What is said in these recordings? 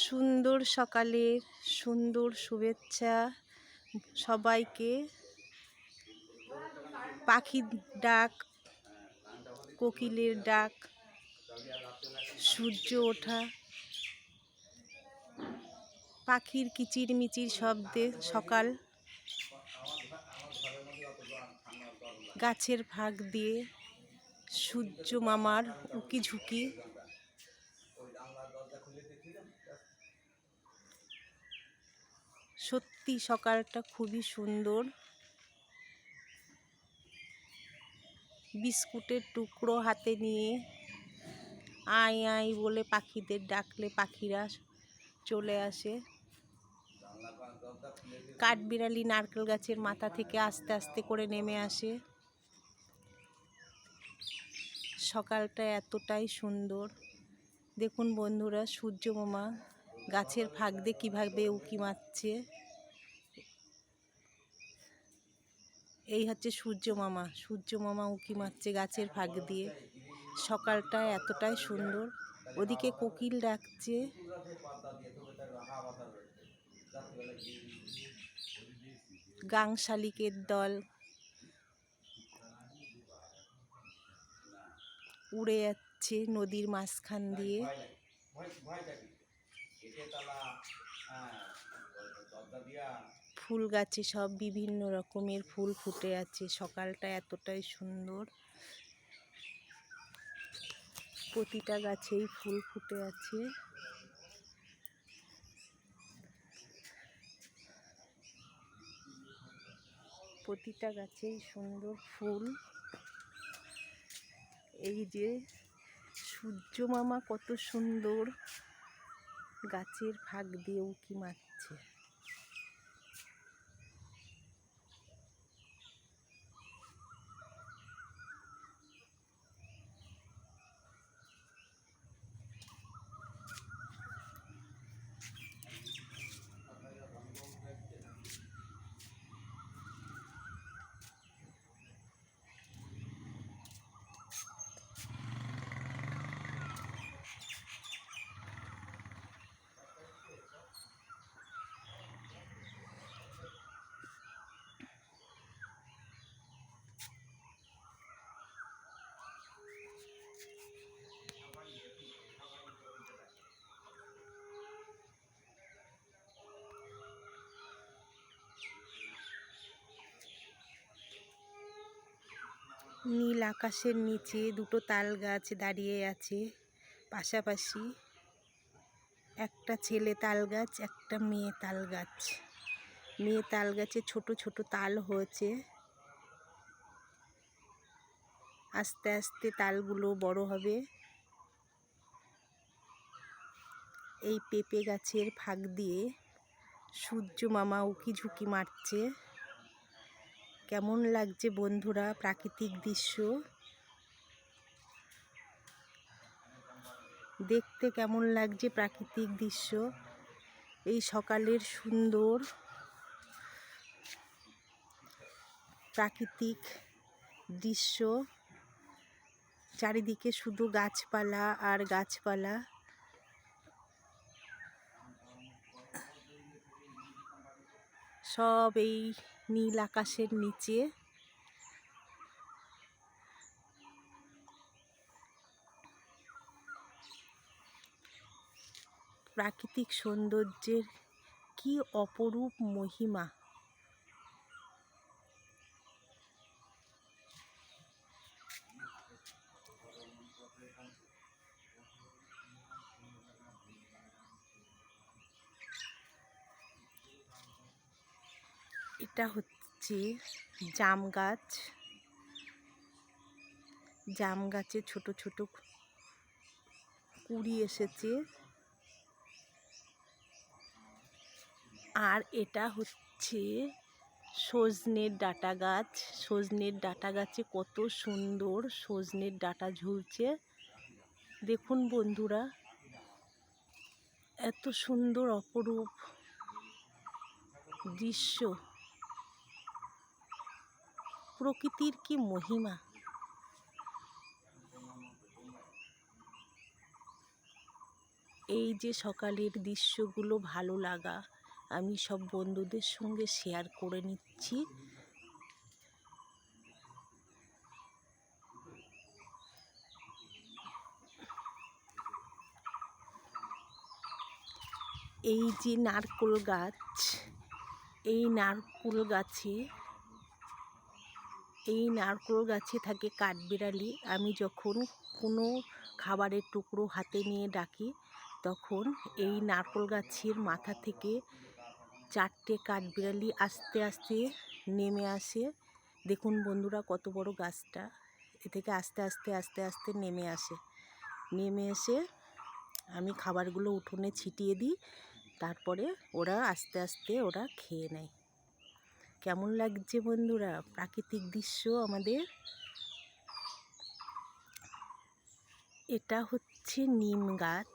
সুন্দর সকালের সুন্দর শুভেচ্ছা সবাইকে। পাখির ডাক, কোকিলের ডাক, সূর্য ওঠা, পাখির কিচিরমিচির শব্দে সকাল, গাছের ফাঁক দিয়ে সূর্য মামার উকি ঝুঁকি, সত্যি সকালটা খুবই সুন্দর। বিস্কুটের টুকরো হাতে নিয়ে আই আই বলে পাখিদের ডাকলে পাখিরা চলে আসে। কাঠবিড়ালি নারকেল গাছের মাথা থেকে আস্তে আস্তে করে নেমে আসে। সকালটা এতটাই সুন্দর। দেখুন বন্ধুরা, সূর্য মামা গাছের ফাঁক দিয়ে কীভাবে উঁকি মারছে। এই হচ্ছে সূর্য মামা উঁকি মারছে গাছের ফাঁক দিয়ে। সকালটা এতটাই সুন্দর। ওদিকে কোকিল ডাকছে। গাং শালিকের দল উড়ে যাচ্ছে নদীর মাঝখান দিয়ে। ফুল গাছে সব বিভিন্ন রকমের ফুল ফুটে আছে। সকালটা এতটাই সুন্দর। প্রতিটা গাছেই ফুল ফুটে আছে। প্রতিটা গাছেই সুন্দর ফুল। এই যে সূর্য মামা কত সুন্দর গাছের ফাঁক দিয়ে উঁকি মারছে। নীল আকাশের নিচে দুটো তাল গাছ দাঁড়িয়ে আছে পাশাপাশি। একটা ছেলে তাল গাছ, একটা মেয়ে তাল গাছ। মেয়ে তাল গাছে ছোট ছোট তাল হয়েছে। আস্তে আস্তে তালগুলো বড় হবে। এই পেঁপে গাছের ফাঁক দিয়ে সূর্য মামা উকি ঝুঁকি মারছে। কেমন লাগছে বন্ধুরা প্রাকৃতিক দৃশ্য দেখতে? কেমন লাগছে প্রাকৃতিক দৃশ্য? এই সকালের সুন্দর প্রাকৃতিক দৃশ্য। চারিদিকে শুধু গাছপালা আর গাছপালা। সব এই নীল আকাশের নিচে। প্রাকৃতিক সৌন্দর্যের কি অপরূপ মহিমা! এটা হচ্ছে জাম গাছ। জাম গাছে ছোট ছোট কুঁড়ি এসেছে। আর এটা হচ্ছে সজনের ডাঁটা গাছ। সজনের ডাঁটা গাছে কত সুন্দর সজনের ডাঁটা ঝুলছে। দেখুন বন্ধুরা, এত সুন্দর অপরূপ দৃশ্য। প্রকৃতির কি মহিমা! এই যে সকালের দৃশ্যগুলো ভালো লাগা, আমি সব বন্ধুদের সঙ্গে শেয়ার করে নিচ্ছি। এই যে নারকেল গাছ, এই নারকেল গাছে থাকে কাঠবিড়ালি। আমি যখন কোনো খাবারের টুকরো হাতে নিয়ে ডাকি, তখন এই নারকেল গাছের মাথা থেকে 4টে কাঠবিড়ালি আস্তে আস্তে নেমে আসে। দেখুন বন্ধুরা কত বড় গাছটা, এ থেকে আস্তে আস্তে আস্তে আস্তে নেমে এসে আমি খাবারগুলো উঠোনে ছিটিয়ে দিই, তারপরে ওরা আস্তে আস্তে খেয়ে নেয়। কেমন লাগছে বন্ধুরা প্রাকৃতিক দৃশ্য আমাদের? এটা হচ্ছে নিম গাছ।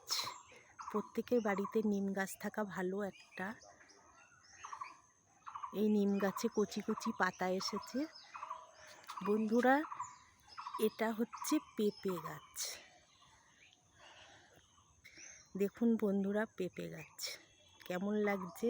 প্রত্যেকের বাড়িতে নিম গাছ থাকা ভালো একটা। এই নিম গাছে কচি কচি পাতা এসেছে বন্ধুরা। এটা হচ্ছে পেঁপে গাছ। দেখুন বন্ধুরা পেঁপে গাছ কেমন লাগছে।